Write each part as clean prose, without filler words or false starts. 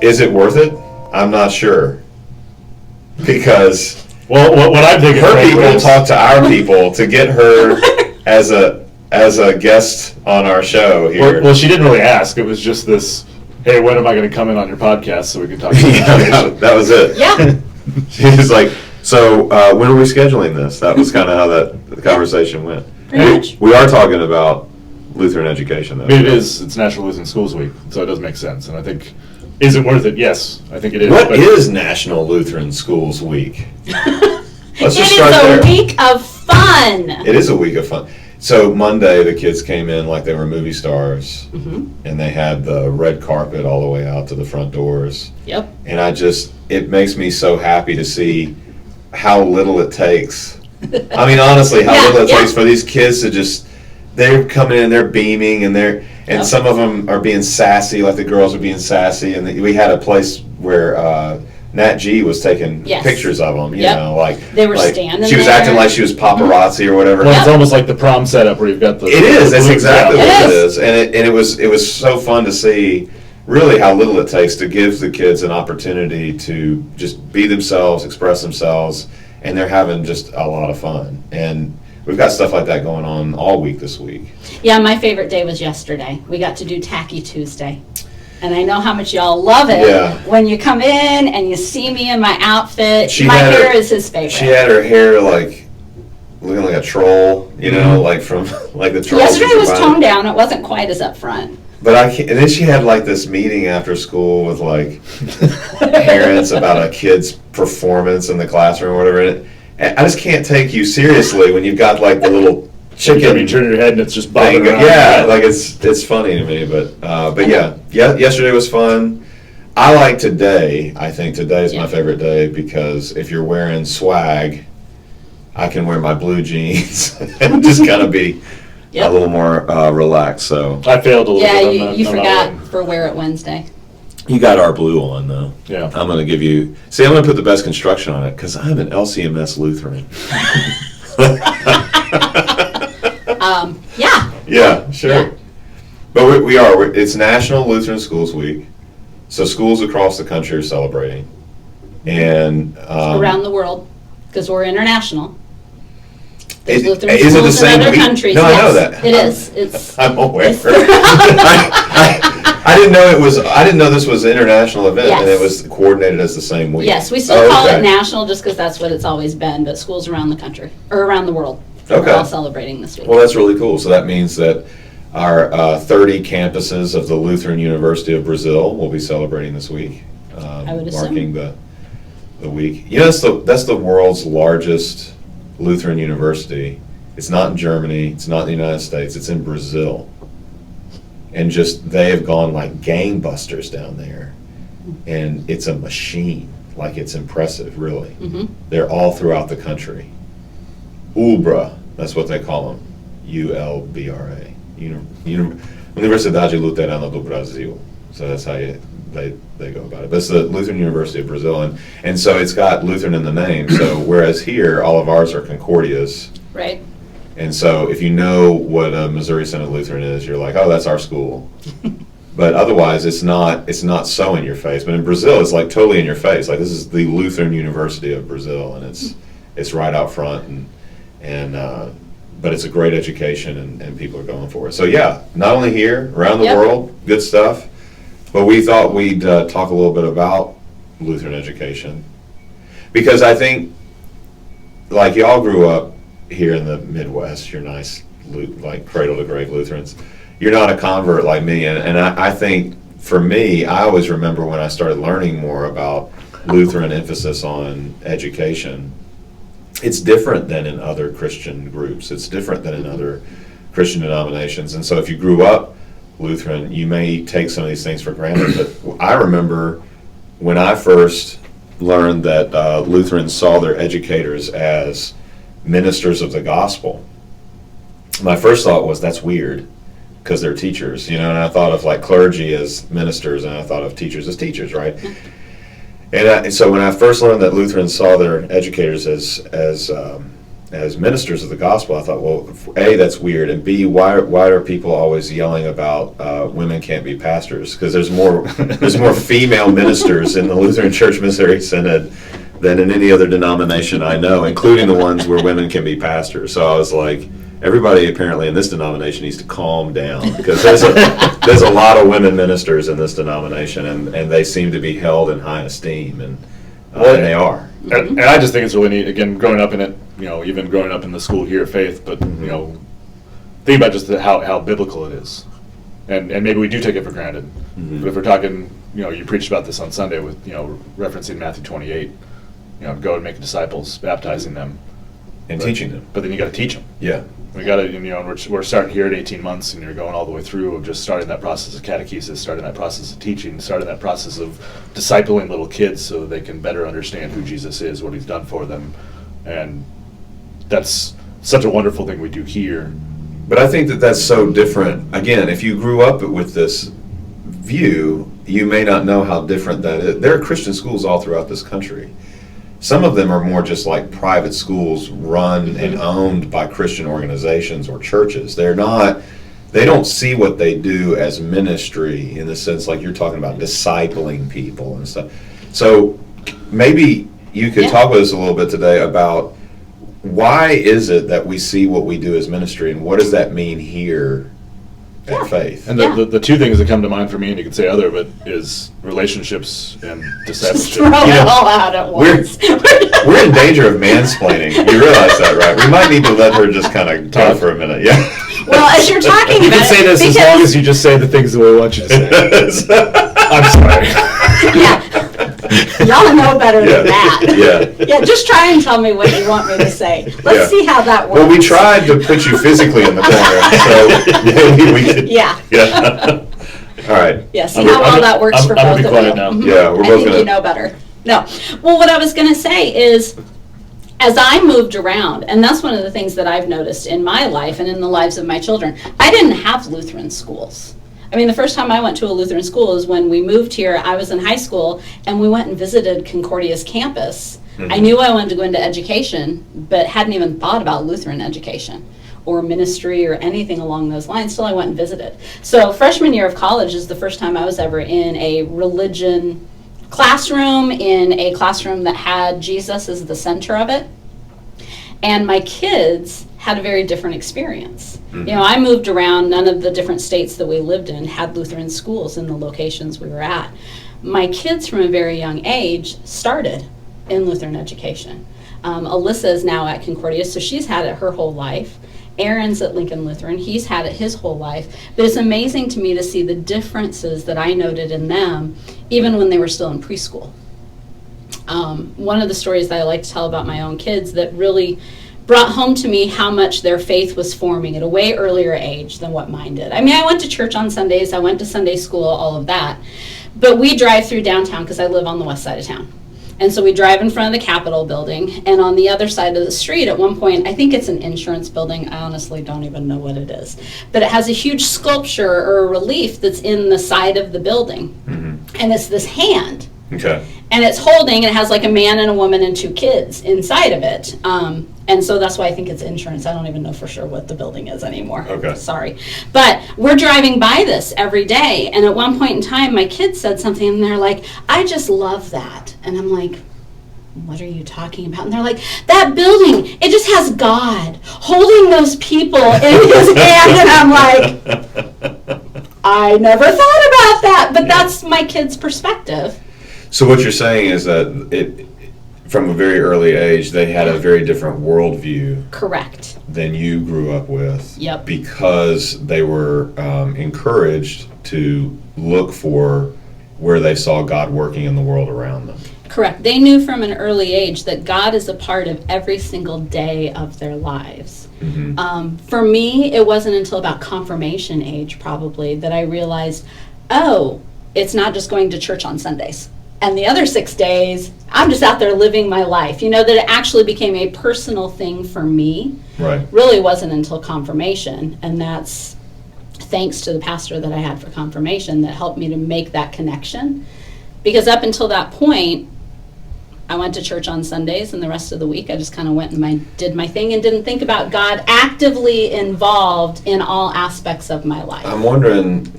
Is it worth it? I'm not sure. Because well, what I'm thinking, her people talk to our people to get her as a guest on our show here. Well, she didn't really ask. It was just this, hey, when am I going to come in on your podcast so we can talk about education? That was it. Yeah. She was like, so when are we scheduling this? That was kind of how the conversation went. We are talking about Lutheran education, though. I mean, it's National Lutheran Schools Week, so it does make sense. And I think, is it worth it? Yes, I think it is. What is National Lutheran Schools Week? Let's just start there. there. It is a week of fun. It is a week of fun. So Monday, the kids came in like they were movie stars, and they had the red carpet all the way out to the front doors. Yep. And it makes me so happy to see how little it takes. I mean, honestly, how little it takes for these kids to just, they're coming in, they're beaming, and some of them are being sassy, like the girls are being sassy. And we had a place where Nat G was taking pictures of them, you know, like they were standing. She was acting like she was paparazzi or whatever. Well, it's almost like the prom setup where you've got the. It is. That's exactly what it is, and it was so fun to see. Really, how little it takes to give the kids an opportunity to just be themselves, express themselves, and they're having just a lot of fun. And we've got stuff like that going on all week this week. Yeah, my favorite day was yesterday. We got to do Tacky Tuesday. And I know how much y'all love it when you come in and you see me in my outfit. My hair is his favorite. She had her hair like looking like a troll, you know, like from like the troll. Yesterday was toned down. It wasn't quite as up front. But and then she had like this meeting after school with like parents about a kid's performance in the classroom or whatever. And I just can't take you seriously when you've got like the little chicken. You turn your head and it's just bobbing around. Yeah, like it's funny to me, but yeah, yesterday was fun. I like today. I think today is my favorite day because if you're wearing swag, I can wear my blue jeans and just kind of be a little more relaxed. So I failed a little bit. Yeah, you forgot for Wear It Wednesday. You got our blue on though. Yeah. I'm going to give you. See, I'm going to put the best construction on it because I'm an LCMS Lutheran. Yeah, sure. Yeah. But we are. It's National Lutheran Schools Week, so schools across the country are celebrating, and around the world because we're international. There's Lutheran is it the schools same in other week? countries. No, yes, I know that. It is. It's. I'm aware. I didn't know it was. I didn't know this was an international event, and it was coordinated as the same week. Yes, we still call it national just because that's what it's always been. But schools around the country or around the world are all celebrating this week. Well, that's really cool. So that means that our 30 campuses of the Lutheran University of Brazil will be celebrating this week, marking the week. You know, that's the world's largest Lutheran university. It's not in Germany. It's not in the United States. It's in Brazil. And they have gone like gangbusters down there. And it's a machine. Like, it's impressive, really. Mm-hmm. They're all throughout the country. ULBRA, that's what they call them. ULBRA. Universidade Luterana do Brasil. So that's how they go about it. But it's the Lutheran University of Brazil. And so it's got Lutheran in the name. So whereas here, all of ours are Concordias. Right. And so if you know what a Missouri Synod Lutheran is, you're like, oh, that's our school. But otherwise, it's not so in your face. But in Brazil, it's like totally in your face. Like, this is the Lutheran University of Brazil, and it's right out front. But it's a great education, and people are going for it. So yeah, not only here, around the world, good stuff. But we thought we'd talk a little bit about Lutheran education, because I think, like, y'all grew up here in the Midwest. You're nice, like cradle to grave Lutherans. You're not a convert like me, and I think for me, I always remember when I started learning more about Lutheran emphasis on education. It's different than in other Christian groups. It's different than in other Christian denominations. And so if you grew up Lutheran, you may take some of these things for granted. But I remember when I first learned that Lutherans saw their educators as ministers of the gospel, my first thought was, that's weird, because they're teachers, and I thought of like clergy as ministers, and I thought of teachers as teachers, right? And so when I first learned that Lutherans saw their educators as as ministers of the gospel, I thought, well, A, that's weird, and B, why are people always yelling about women can't be pastors? Because there's more female ministers in the Lutheran Church Missouri Synod than in any other denomination I know, including the ones where women can be pastors. So I was like, everybody apparently in this denomination needs to calm down, because there's a lot of women ministers in this denomination, and they seem to be held in high esteem, and they are. And I just think it's really neat, again, growing up in it, even growing up in the school here at Faith, but, think about just how biblical it is. And maybe we do take it for granted. Mm-hmm. But if we're talking, you preached about this on Sunday with, referencing Matthew 28, go and make disciples, baptizing them. And teaching them. But then you got to teach them. Yeah. We got to, we're starting here at 18 months, and you're going all the way through of just starting that process of catechesis, starting that process of teaching, starting that process of discipling little kids so that they can better understand who Jesus is, what he's done for them. And that's such a wonderful thing we do here. But I think that's so different. Again, if you grew up with this view, you may not know how different that is. There are Christian schools all throughout this country. Some of them are more just like private schools run and owned by Christian organizations or churches. They don't see what they do as ministry in the sense like you're talking about discipling people and stuff. So maybe you could talk with us a little bit today about why is it that we see what we do as ministry, and what does that mean here at Faith? And the two things that come to mind for me, and you could say other, but is relationships and discipleship. Just throw it all out at once. We're in danger of mansplaining. You realize that, right? We might need to let her just kind of talk for a minute. Yeah. Well, as you're talking you about can say this as long as you just say the things that we want you to say. I'm sorry. Yeah. Y'all know better than that. Yeah. Yeah, just try and tell me what you want me to say. Let's see how that works. Well, we tried to put you physically in the corner, so maybe we could. Yeah. All right. Yeah, see how well that works for both of you. I'm going to be quiet now. Mm-hmm. Yeah, we're both I think you know better. No. Well, what I was going to say is, as I moved around, and that's one of the things that I've noticed in my life and in the lives of my children, I didn't have Lutheran schools. I mean, the first time I went to a Lutheran school is when we moved here. I was in high school, and we went and visited Concordia's campus. Mm-hmm. I knew I wanted to go into education, but hadn't even thought about Lutheran education or ministry or anything along those lines till I went and visited. So freshman year of college is the first time I was ever in a religion classroom, in a classroom that had Jesus as the center of it. And my kids had a very different experience. Mm-hmm. I moved around. None of the different states that we lived in had Lutheran schools in the locations we were at. My kids from a very young age started in Lutheran education. Alyssa is now at Concordia, so she's had it her whole life. Aaron's at Lincoln Lutheran. He's had it his whole life. But it's amazing to me to see the differences that I noted in them, even when they were still in preschool. One of the stories that I like to tell about my own kids that really brought home to me how much their faith was forming at a way earlier age than what mine did. I mean, I went to church on Sundays, I went to Sunday school, all of that. But we drive through downtown because I live on the west side of town. And so we drive in front of the Capitol building, and on the other side of the street at one point, I think it's an insurance building, I honestly don't even know what it is, but it has a huge sculpture or a relief that's in the side of the building. Mm-hmm. And it's this hand. Okay. And it's holding, and it has like a man and a woman and two kids inside of it. And so that's why I think it's insurance. I don't even know for sure what the building is anymore. Okay. Sorry. But we're driving by this every day. And at one point in time, my kids said something, and they're like, I just love that. And I'm like, what are you talking about? And they're like, that building, it just has God holding those people in his hand. And I'm like, I never thought about that. But that's my kids' perspective. So what you're saying is that from a very early age, they had a very different worldview. Correct. Than you grew up with. Yep. Because they were encouraged to look for where they saw God working in the world around them. Correct. They knew from an early age that God is a part of every single day of their lives. Mm-hmm. For me, it wasn't until about confirmation age probably that I realized, oh, it's not just going to church on Sundays. And the other 6 days, I'm just out there living my life. That it actually became a personal thing for me. Right. Really wasn't until confirmation. And that's thanks to the pastor that I had for confirmation that helped me to make that connection. Because up until that point, I went to church on Sundays, and the rest of the week I just kind of went and did my thing and didn't think about God actively involved in all aspects of my life. I'm wondering,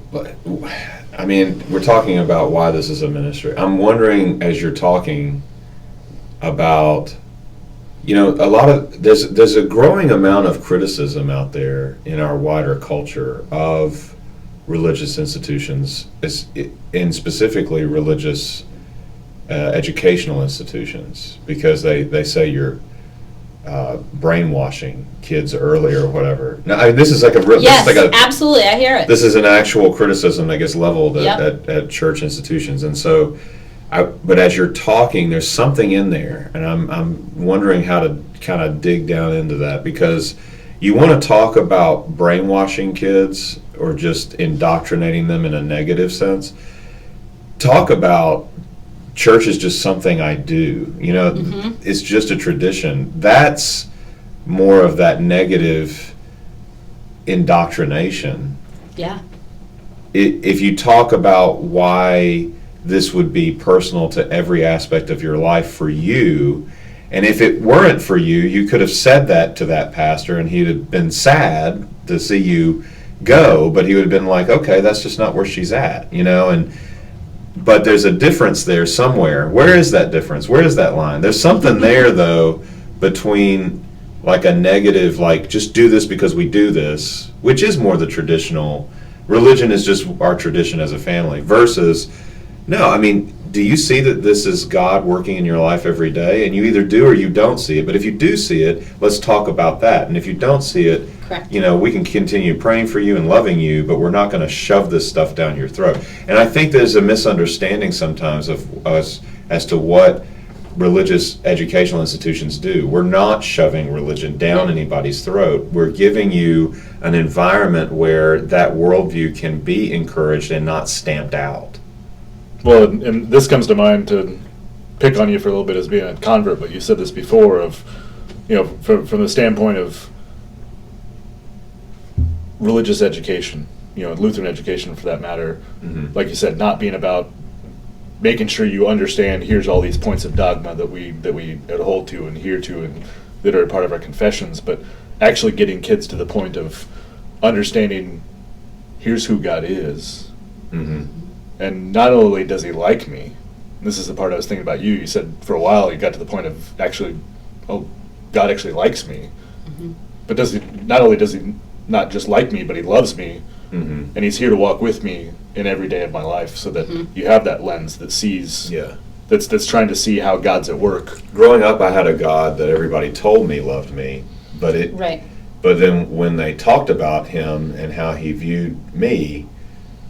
I mean, we're talking about why this is a ministry. I'm wondering, as you're talking about, you know, there's a growing amount of criticism out there in our wider culture of religious institutions, and specifically religious educational institutions, because they say you're brainwashing kids early or whatever. Now, I mean, this is like yes, absolutely, I hear it. This is an actual criticism that gets leveled Yep. at church institutions, and so. But as you're talking, there's something in there, and I'm wondering how to kind of dig down into that, because you want to talk about brainwashing kids or just indoctrinating them in a negative sense. Talk about church is just something I do. You know, it's just a tradition. That's more of that negative indoctrination. Yeah. If you talk about why this would be personal to every aspect of your life for you, and if it weren't for you, you could have said that to that pastor and he'd have been sad to see you go, but he would have been like, okay, that's just not where she's at, you know. But there's a difference there somewhere. Where is that difference? Where is that line? There's something there, though, between like a negative, like, just do this because we do this, which is more the traditional, religion is just our tradition as a family, versus, no, I mean, do you see that this is God working in your life every day? And you either do or you don't see it. But if you do see it, let's talk about that. And if you don't see it, Correct. You know, we can continue praying for you and loving you, but we're not going to shove this stuff down your throat. And I think there's a misunderstanding sometimes of us as to what religious educational institutions do. We're not shoving religion down anybody's throat. We're giving you an environment where that worldview can be encouraged and not stamped out. Well, and this comes to mind, to pick on you for a little bit as being a convert, but you said this before of, you know, from the standpoint of religious education, you know, Lutheran education for that matter, like you said, not being about making sure you understand, here's all these points of dogma that we hold to and adhere to and that are part of our confessions, but actually getting kids to the point of understanding, here's who God is. And not only does he like me, this is the part I was thinking about you. You said for a while you got to the point of actually, oh, God actually likes me. But not only does he not just like me, but he loves me, and he's here to walk with me in every day of my life, so that you have that lens that sees, that's trying to see how God's at work. Growing up, I had a God that everybody told me loved me, but then when they talked about him and how he viewed me,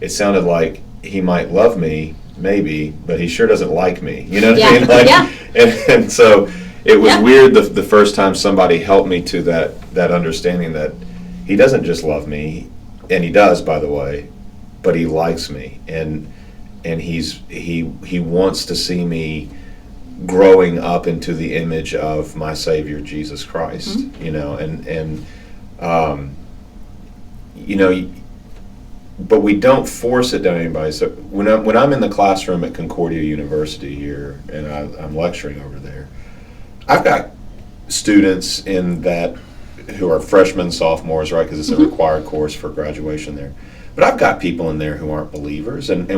it sounded like he might love me, maybe, but he sure doesn't like me. You know what I mean? Like, and so it was weird the first time somebody helped me to that understanding that he doesn't just love me, and he does, by the way, but he likes me, and he wants to see me growing up into the image of my Savior Jesus Christ. You know, and you know. But we don't force it down anybody. So when I'm in the classroom at Concordia University here, and I'm lecturing over there, I've got students in that who are freshmen, sophomores, right? Because it's a required course for graduation there. But I've got people in there who aren't believers, and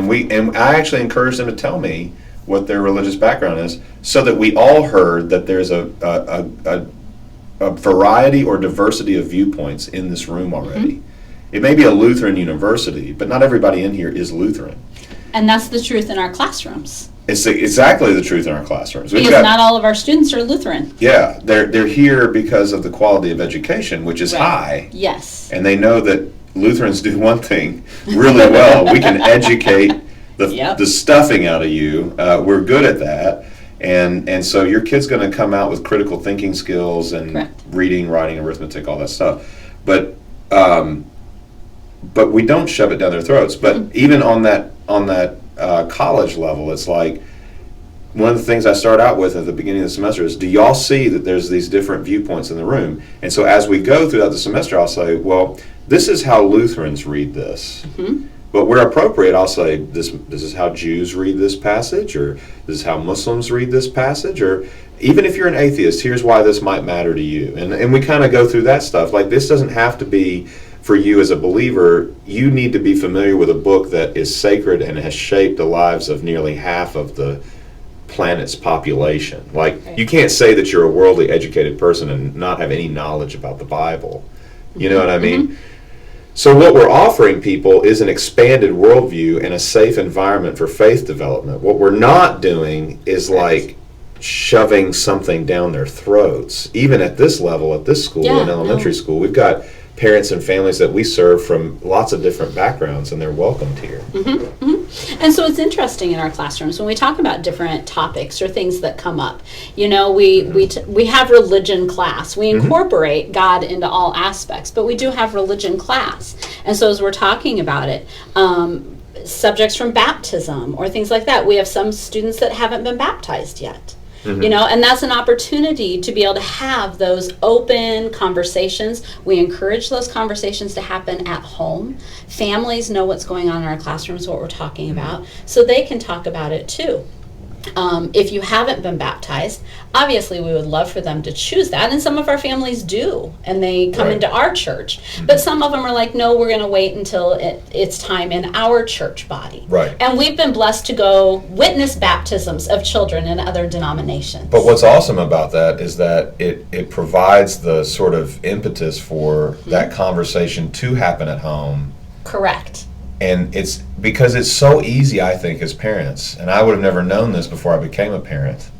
I actually encourage them to tell me what their religious background is, so that we all heard that there's a variety or diversity of viewpoints in this room already. It may be a Lutheran university, but not everybody in here is Lutheran. And that's the truth in our classrooms. It's exactly the truth in our classrooms. Because not all of our students are Lutheran. Yeah, they're here because of the quality of education, which is high. Yes. And they know that Lutherans do one thing really well. We can educate the stuffing out of you. We're good at that. And so your kid's going to come out with critical thinking skills and reading, writing, arithmetic, all that stuff. But we don't shove it down their throats. But even on that college level, it's like one of the things I start out with at the beginning of the semester is, do y'all see that there's these different viewpoints in the room? And so as we go throughout the semester, I'll say, well, this is how Lutherans read this. But where appropriate, I'll say this is how Jews read this passage, or this is how Muslims read this passage, or even if you're an atheist, here's why this might matter to you. And we kind of go through that stuff. Like, this doesn't have to be for you as a believer. You need to be familiar with a book that is sacred and has shaped the lives of nearly half of the planet's population. Like, you can't say that you're a worldly educated person and not have any knowledge about the Bible. You know what I mean? So what we're offering people is an expanded worldview and a safe environment for faith development. What we're not doing is like shoving something down their throats. Even at this level, at this school, in elementary school, we've got parents and families that we serve from lots of different backgrounds, and they're welcomed here. And so it's interesting in our classrooms when we talk about different topics or things that come up. You know, we have religion class. We incorporate God into all aspects, but we do have religion class. And so as we're talking about it, subjects from baptism or things like that, we have some students that haven't been baptized yet. You know, and that's an opportunity to be able to have those open conversations. We encourage those conversations to happen at home. Families know what's going on in our classrooms, what we're talking about, so they can talk about it too. If you haven't been baptized, obviously we would love for them to choose that, and some of our families do, and they come into our church. But some of them are like, no, we're going to wait until it's time in our church body. And we've been blessed to go witness baptisms of children in other denominations. But what's awesome about that is that it provides the sort of impetus for that conversation to happen at home. Correct. And it's because it's so easy, I think, as parents, and I would have never known this before I became a parent.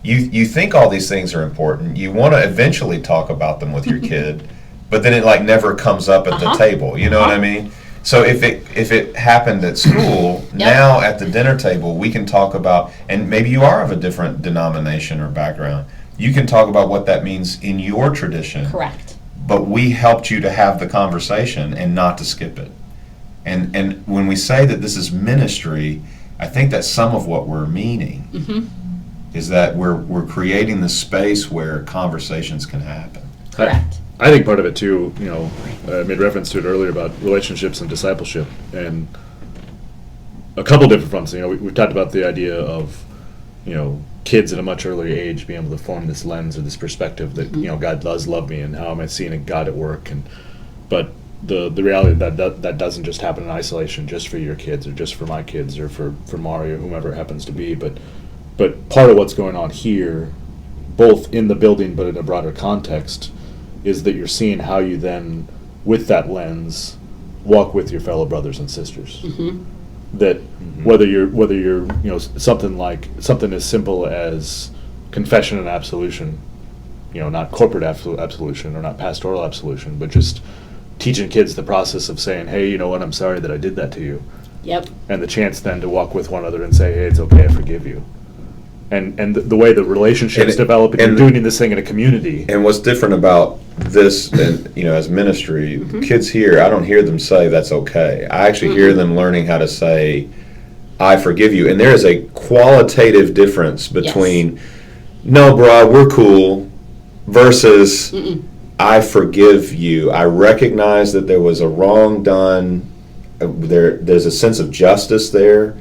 You think all these things are important. You want to eventually talk about them with your kid, but then it like never comes up at the table. You know what I mean? So if it happened at school, now at the dinner table, we can talk about, and maybe you are of a different denomination or background, you can talk about what that means in your tradition. Correct. But we helped you to have the conversation and not to skip it. And when we say that this is ministry, I think that's some of what we're meaning, is that we're creating the space where conversations can happen. Correct. I think part of it too, you know, I made reference to it earlier about relationships and discipleship, and a couple different fronts. You know, we've talked about the idea of, you know, kids at a much earlier age being able to form this lens or this perspective that, you know, God does love me, and how am I seeing God at work, but the reality that doesn't just happen in isolation just for your kids or just for my kids or for Mario or whomever it happens to be, but part of what's going on here, both in the building but in a broader context, is that you're seeing how you then, with that lens, walk with your fellow brothers and sisters. That whether you're you know, something as simple as confession and absolution, you know, not corporate absolution or not pastoral absolution, but just teaching kids the process of saying, hey, you know what, I'm sorry that I did that to you. And the chance then to walk with one another and say, hey, it's okay, I forgive you. And the way the relationships develop, and you're doing this thing in a community. And what's different about this, and you know, as ministry, kids here, I don't hear them say that's okay. I actually hear them learning how to say, I forgive you. And there is a qualitative difference between, no, bro, we're cool, versus I forgive you. I recognize that there was a wrong done. There's a sense of justice there.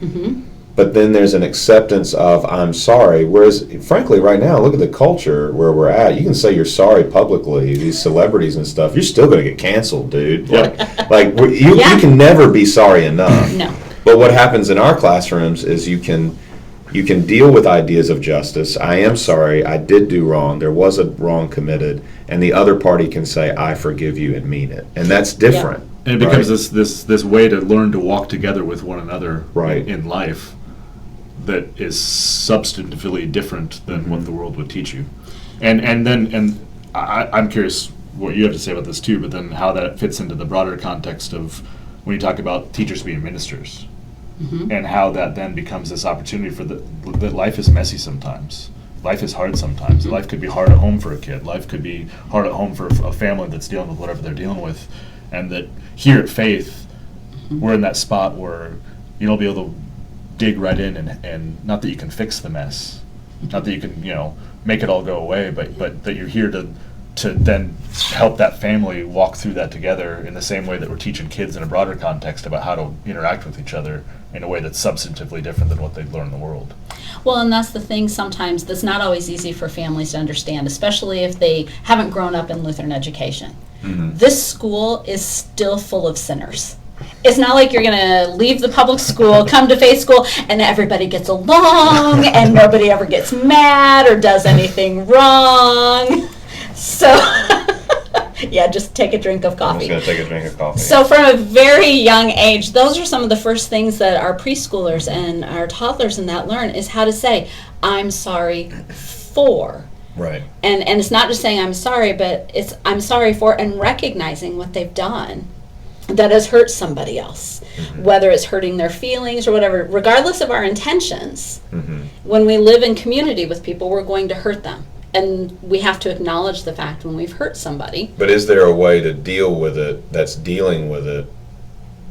But then there's an acceptance of I'm sorry. Whereas, frankly, right now, look at the culture where we're at. You can say you're sorry publicly, these celebrities and stuff. You're still going to get canceled, dude. You can never be sorry enough. No. But what happens in our classrooms is you can deal with ideas of justice. I am sorry. I did do wrong. There was a wrong committed. And the other party can say, I forgive you, and mean it. And that's different. And it becomes this way to learn to walk together with one another in life that is substantively different than what the world would teach you. And I'm curious what you have to say about this too, but then how that fits into the broader context of when you talk about teachers being ministers, and how that then becomes this opportunity for that life is messy sometimes. Life is hard sometimes. Life could be hard at home for a kid. Life could be hard at home for a family that's dealing with whatever they're dealing with. And that here at Faith, we're in that spot where you'll be able to dig right in, and not that you can fix the mess, not that you can, you know, make it all go away, but that you're here to to then help that family walk through that together in the same way that we're teaching kids in a broader context about how to interact with each other in a way that's substantively different than what they've learned in the world. Well, and that's the thing sometimes that's not always easy for families to understand, especially if they haven't grown up in Lutheran education. This school is still full of sinners. It's not like you're going to leave the public school, come to Faith School, and everybody gets along, and nobody ever gets mad or does anything wrong. So, yeah, just take a drink of coffee. I'm just going to take a drink of coffee. So from a very young age, those are some of the first things that our preschoolers and our toddlers and that learn is how to say, I'm sorry for. Right. And it's not just saying I'm sorry, but it's I'm sorry for and recognizing what they've done that has hurt somebody else, whether it's hurting their feelings or whatever, regardless of our intentions. When we live in community with people, we're going to hurt them. And we have to acknowledge the fact when we've hurt somebody. But is there a way to deal with it that's dealing with it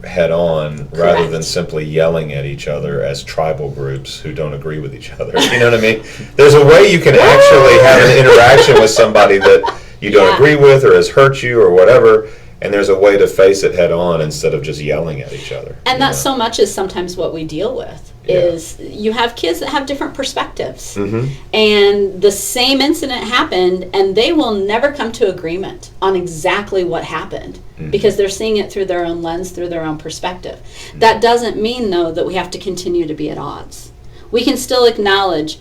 head on rather than simply yelling at each other as tribal groups who don't agree with each other? You know what I mean? There's a way you can actually have an interaction with somebody that you don't agree with or has hurt you or whatever, and there's a way to face it head on instead of just yelling at each other. And that's so much is sometimes what we deal with. Is you have kids that have different perspectives, and the same incident happened, and they will never come to agreement on exactly what happened because they're seeing it through their own lens, through their own perspective. That doesn't mean, though, that we have to continue to be at odds. We can still acknowledge,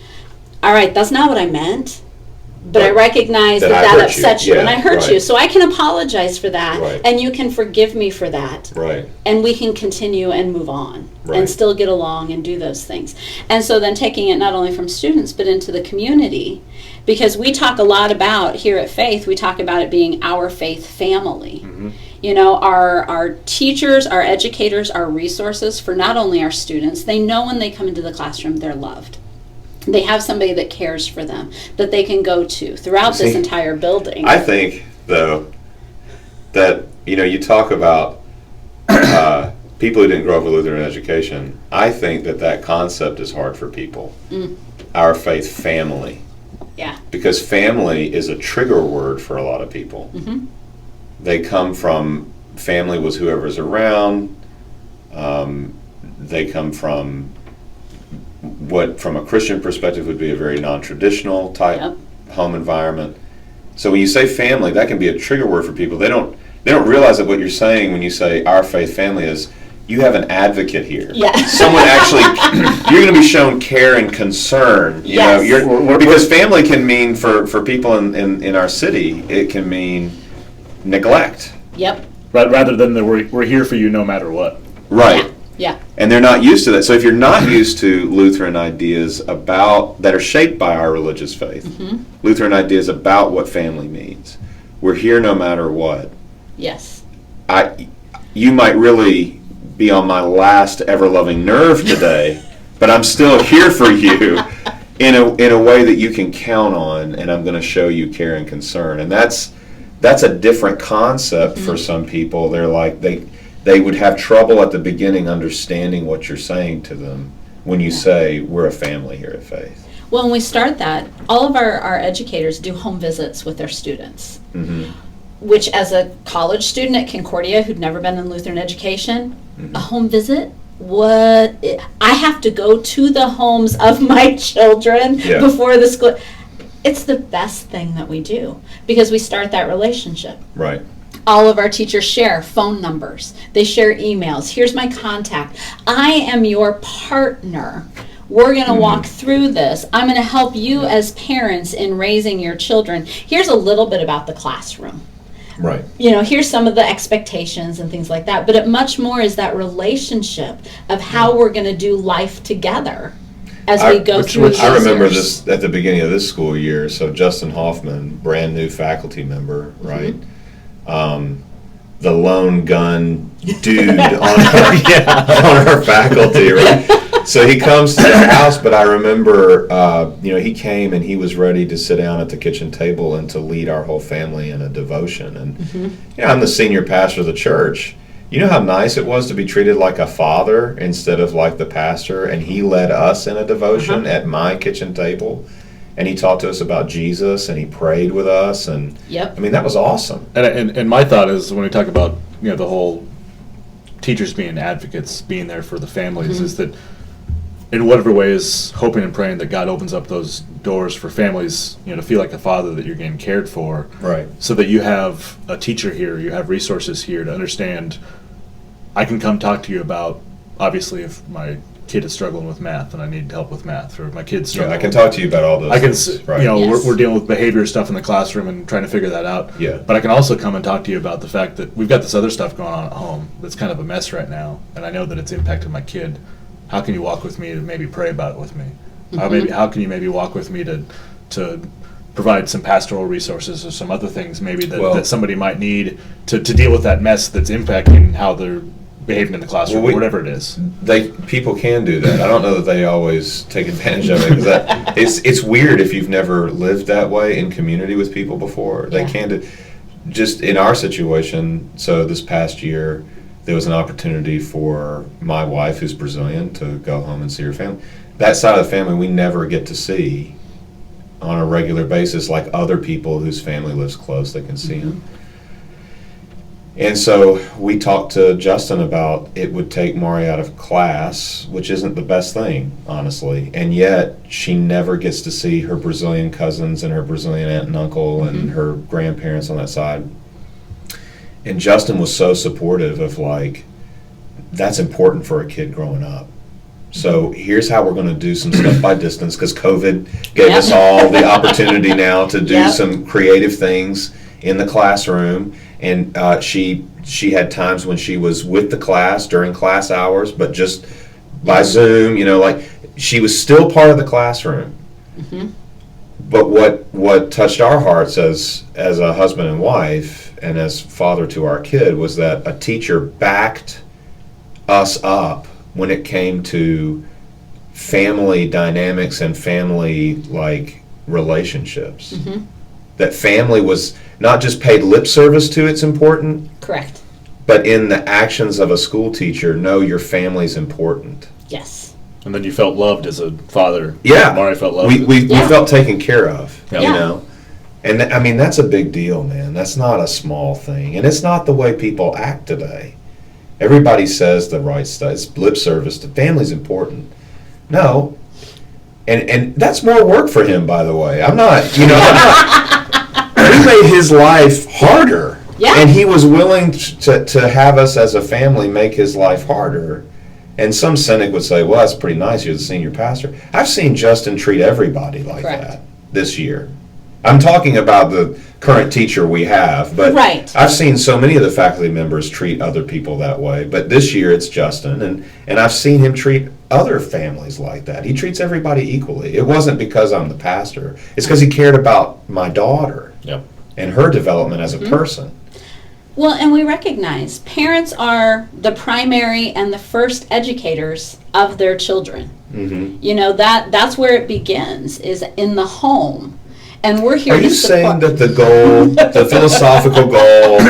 all right, that's not what I meant, but I recognize that upset you, and I hurt you, so I can apologize for that, and you can forgive me for that, and we can continue and move on, and still get along and do those things. And so then taking it not only from students, but into the community, because we talk a lot about, here at Faith, we talk about it being our faith family. You know, our teachers, our educators, our resources for not only our students, they know when they come into the classroom they're loved. They have somebody that cares for them, that they can go to throughout this entire building. I think, though, that, you know, you talk about people who didn't grow up with Lutheran education. I think that concept is hard for people. Our faith family. Yeah. Because family is a trigger word for a lot of people. They come from, family was whoever's around. They come from what from a Christian perspective would be a very non-traditional type home environment. So when you say family, that can be a trigger word for people. They don't realize that what you're saying when you say our faith family is you have an advocate here. Someone actually, you're going to be shown care and concern. You know, because family can mean for people in our city, it can mean neglect. Rather than we're here for you no matter what. And they're not used to that. So if you're not used to Lutheran ideas that are shaped by our religious faith, Lutheran ideas about what family means, we're here no matter what. You might really be on my last ever-loving nerve today, but I'm still here for you in a way that you can count on, and I'm going to show you care and concern. And that's a different concept for some people. They're like, they would have trouble at the beginning understanding what you're saying to them when you say we're a family here at Faith. Well, when we start that, all of our educators do home visits with their students, which as a college student at Concordia who'd never been in Lutheran education, a home visit, I have to go to the homes of my children before the school. It's the best thing that we do because we start that relationship. All of our teachers share phone numbers. They share emails. Here's my contact. I am your partner. We're going to walk through this. I'm going to help you as parents in raising your children. Here's a little bit about the classroom. You know, here's some of the expectations and things like that. But it much more is that relationship of how we're going to do life together as we go through these I remember years. this at the beginning of this school year. So Justin Hoffman, brand new faculty member, right? The lone gun dude on our faculty, right? So he comes to the house, but I remember, he came and he was ready to sit down at the kitchen table and to lead our whole family in a devotion. And I'm the senior pastor of the church. You know how nice it was to be treated like a father instead of like the pastor, and he led us in a devotion at my kitchen table. and he talked to us about Jesus, and he prayed with us, and Yep. I mean, that was awesome. And my thought is, when we talk about, the whole teachers being advocates, being there for the families, is that in whatever ways, hoping and praying that God opens up those doors for families, to feel like a father that you're getting cared for. Right. So that you have a teacher here, you have resources here to understand, I can come talk to you about, obviously, if my kid is struggling with math and I need help with math, or if my kid's Yeah, struggling. I can talk to you about all those I can, things. Right. Yes. we're dealing with behavior stuff in the classroom and trying to figure that out. Yeah. But I can also come and talk to you about the fact that we've got this other stuff going on at home that's kind of a mess right now, and I know that it's impacted my kid. How can you walk with me to maybe pray about it with me? How can you maybe walk with me to provide some pastoral resources or some other things maybe that somebody might need to deal with that mess that's impacting how they're behaving in the classroom, or whatever it is. People can do that. I don't know that they always take advantage of it, because it's weird if you've never lived that way in community with people before. They can do. Just in our situation, so this past year, there was an opportunity for my wife, who's Brazilian, to go home and see her family. That side of the family we never get to see on a regular basis, like other people whose family lives close, they can see them. And so we talked to Justin about it would take Mari out of class, which isn't the best thing, honestly. And yet she never gets to see her Brazilian cousins and her Brazilian aunt and uncle and her grandparents on that side. And Justin was so supportive of, like, that's important for a kid growing up. So here's how we're going to do some stuff by distance, because COVID gave us all the opportunity now to do some creative things in the classroom. And she had times when she was with the class during class hours, but just by Zoom, like she was still part of the classroom. But what touched our hearts as a husband and wife and as father to our kid was that a teacher backed us up when it came to family dynamics and family relationships. That family was not just paid lip service to it's important. Correct. But in the actions of a school teacher, no, your family's important. Yes. And then you felt loved as a father. Yeah. Mari felt loved. We felt taken care of, Yeah. And I mean, that's a big deal, man. That's not a small thing. And it's not the way people act today. Everybody says the right stuff. It's lip service. The family's important. No. And that's more work for him, by the way. I'm not. He made his life harder. Yeah. And he was willing to have us as a family make his life harder. And some cynic would say, well, that's pretty nice. You're the senior pastor. I've seen Justin treat everybody like that this year. I'm talking about the current teacher we have, but I've seen so many of the faculty members treat other people that way. But this year it's Justin, and I've seen him treat other families like that. He treats everybody equally. It wasn't because I'm the pastor. It's because he cared about my daughter and her development as a person. Well, and we recognize parents are the primary and the first educators of their children. That's where it begins, is in the home. And we're here to support. Are you saying that the goal, the philosophical goal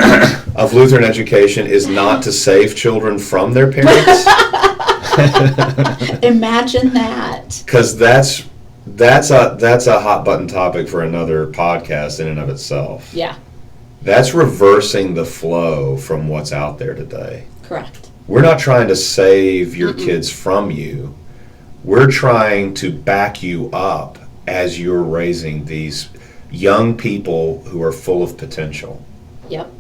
of Lutheran education is not to save children from their parents? Imagine that. Because that's a hot button topic for another podcast in and of itself. Yeah. That's reversing the flow from what's out there today. Correct. We're not trying to save your kids from you. We're trying to back you up as you're raising these young people who are full of potential. Yep.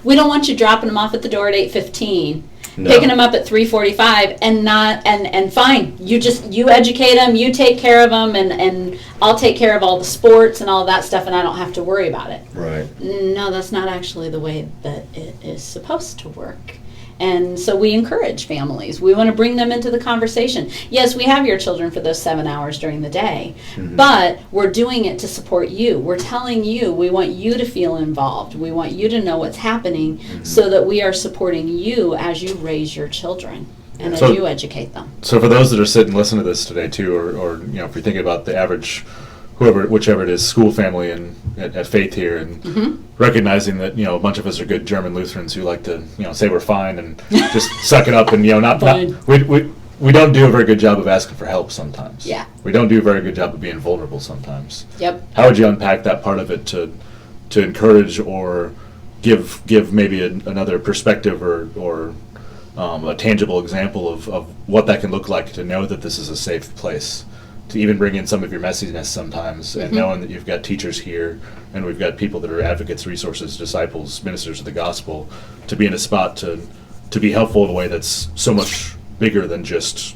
We don't want you dropping them off at the door at 8:15, No. picking them up at 3:45, and fine. You educate them, you take care of them, and I'll take care of all the sports and all that stuff, and I don't have to worry about it. Right. No, that's not actually the way that it is supposed to work. And so we encourage families. We want to bring them into the conversation. Yes, we have your children for those 7 hours during the day, but we're doing it to support you. We're telling you we want you to feel involved. We want you to know what's happening so that we are supporting you as you raise your children and as you educate them. So for those that are sitting and listening to this today too, or if you're thinking about the average whichever it is, school family and at Faith here, and recognizing that a bunch of us are good German Lutherans who like to say we're fine and just suck it up and we don't do a very good job of asking for help sometimes. Yeah. We don't do a very good job of being vulnerable sometimes. Yep. How would you unpack that part of it to encourage or give maybe another perspective or a tangible example of what that can look like, to know that this is a safe place, to even bring in some of your messiness sometimes, and knowing that you've got teachers here and we've got people that are advocates, resources, disciples, ministers of the gospel, to be in a spot to be helpful in a way that's so much bigger than just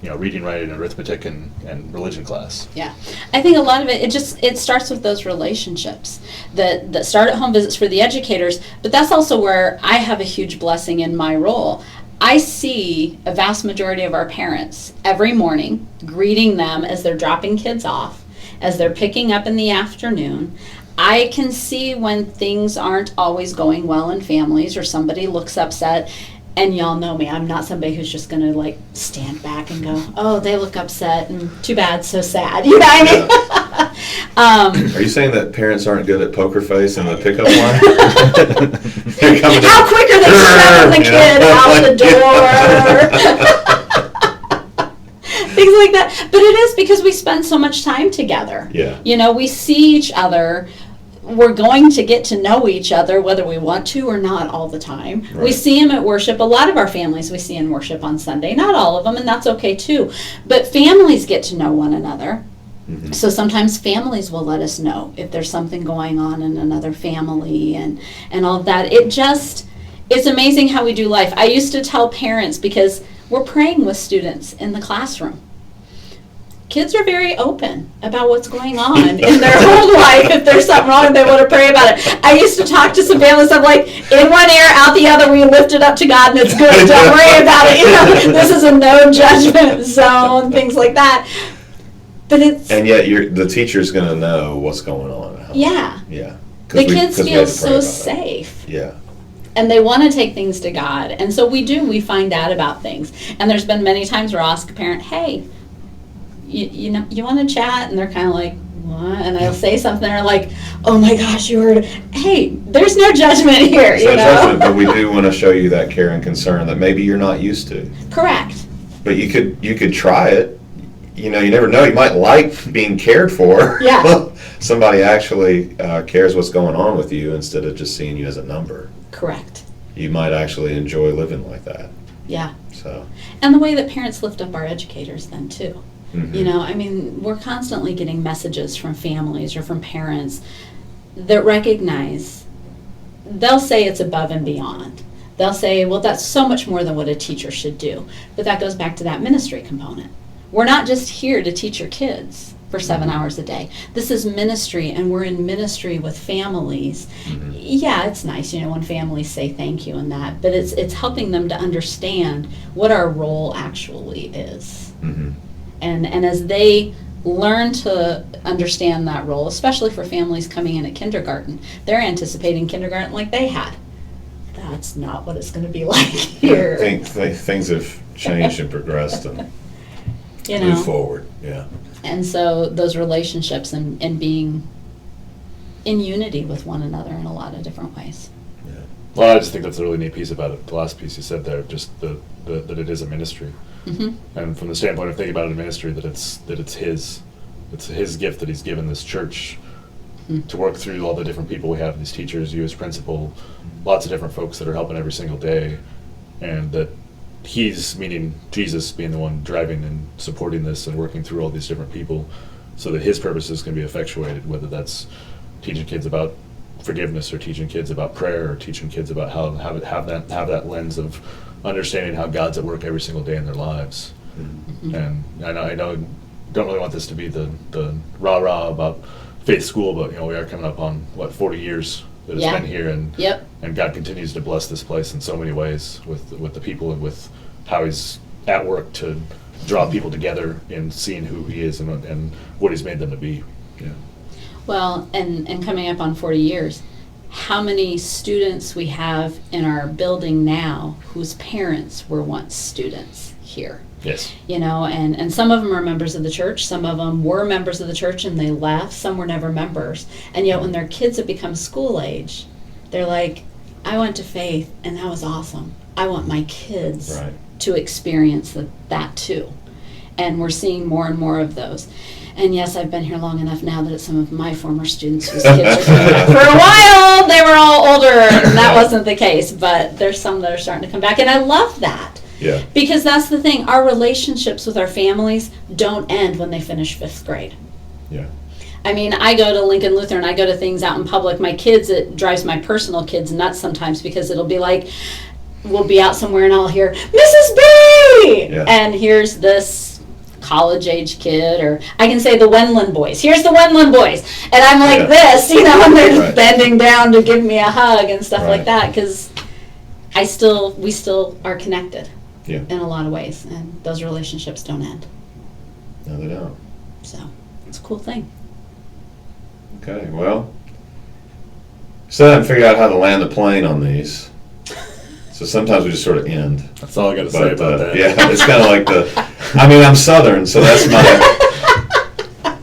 reading, writing, arithmetic, and religion class. Yeah, I think a lot of it starts with those relationships that start at home visits for the educators, but that's also where I have a huge blessing in my role. I see a vast majority of our parents every morning greeting them as they're dropping kids off, as they're picking up in the afternoon. I can see when things aren't always going well in families or somebody looks upset. And y'all know me, I'm not somebody who's just going to stand back and go, oh, they look upset and too bad, so sad. You know what I mean? Are you saying that parents aren't good at poker face and the pickup line? How quick are they shoving the kid out the door? Things like that. But it is because we spend so much time together. Yeah. We see each other. We're going to get to know each other whether we want to or not all the time. Right. We see them at worship. A lot of our families we see in worship on Sunday. Not all of them, and that's okay too. But families get to know one another. Mm-hmm. So sometimes families will let us know if there's something going on in another family and all of that. It's amazing how we do life. I used to tell parents, because we're praying with students in the classroom. Kids are very open about what's going on in their home life. If there's something wrong, they want to pray about it. I used to talk to some families. I'm like, in one ear, out the other, we lift it up to God, and it's good. Don't worry about it. This is a no judgment zone, things like that. But and yet, the teacher's going to know what's going on at home. Yeah. Yeah. The kids feel so safe. Yeah. And they want to take things to God. And so we find out about things. And there's been many times where I'll ask a parent, hey, you want to chat? And they're kind of like, what? And I'll say something, they're like, oh my gosh, you heard, hey, there's no judgment here, There's no judgment, but we do want to show you that care and concern that maybe you're not used to. Correct. But you could try it. You never know. You might like being cared for. Yeah. Somebody actually cares what's going on with you instead of just seeing you as a number. Correct. You might actually enjoy living like that. Yeah. So. And the way that parents lift up our educators then too. Mm-hmm. We're constantly getting messages from families or from parents that recognize, they'll say it's above and beyond. They'll say, well, that's so much more than what a teacher should do. But that goes back to that ministry component. We're not just here to teach your kids for 7 hours a day. This is ministry, and we're in ministry with families. Mm-hmm. Yeah, it's nice, when families say thank you and that, but it's helping them to understand what our role actually is. Mm-hmm. And as they learn to understand that role, especially for families coming in at kindergarten, they're anticipating kindergarten like they had. That's not what it's going to be like here. I think things have changed and progressed and moved forward. Yeah. And so those relationships and being in unity with one another in a lot of different ways. Yeah. Well, I just think that's a really neat piece about it. The last piece you said there, just that it is a ministry. Mm-hmm. And from the standpoint of thinking about it in ministry, that it's his gift that he's given this church to work through all the different people we have, these teachers, you as principal, lots of different folks that are helping every single day, and that he's, meaning Jesus, being the one driving and supporting this and working through all these different people so that his purposes can be effectuated, whether that's teaching kids about forgiveness or teaching kids about prayer or teaching kids about how to have that lens of understanding how God's at work every single day in their lives. Mm-hmm. And I know don't really want this to be the rah-rah about Faith School, but we are coming up on 40 years that it's been here, and God continues to bless this place in so many ways with the people and with how he's at work to draw people together in seeing who he is and what he's made them to be. Yeah. Well, and coming up on 40 years, how many students we have in our building now whose parents were once students here. Yes. And some of them are members of the church, some of them were members of the church and they left, some were never members. And yet when their kids have become school age, they're like, I went to Faith and that was awesome. I want my kids to experience that too. And we're seeing more and more of those. And yes, I've been here long enough now that it's some of my former students whose kids are coming back. For a while, they were all older, and that wasn't the case. But there's some that are starting to come back, and I love that. Yeah. Because that's the thing. Our relationships with our families don't end when they finish 5th grade. Yeah. I mean, I go to Lincoln Lutheran, I go to things out in public. My kids, it drives my personal kids nuts sometimes because it'll be like, we'll be out somewhere and I'll hear, Mrs. B! Yeah. And here's this college-age kid, or I can say the Wendland boys. Here's the Wendland boys. And I'm like this, you know, and they're just Right. bending down to give me a hug and stuff Right. like that because we still are connected Yeah. in a lot of ways, and those relationships don't end. No, they don't. So it's a cool thing. Okay, well, still haven't figured out how to land the plane on these. So sometimes we just sort of end. That's all I got to say But about that. yeah, it's kind of like I mean, I'm Southern, so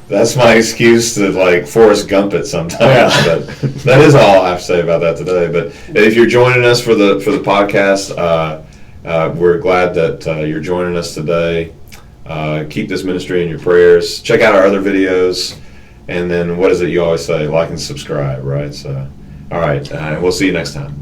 that's my excuse to like Forrest Gump it sometimes. Yeah. But that is all I have to say about that today. But if you're joining us for the podcast, we're glad that you're joining us today. Keep this ministry in your prayers. Check out our other videos. And then what is it you always say? Like and subscribe, right? So, all right. We'll see you next time.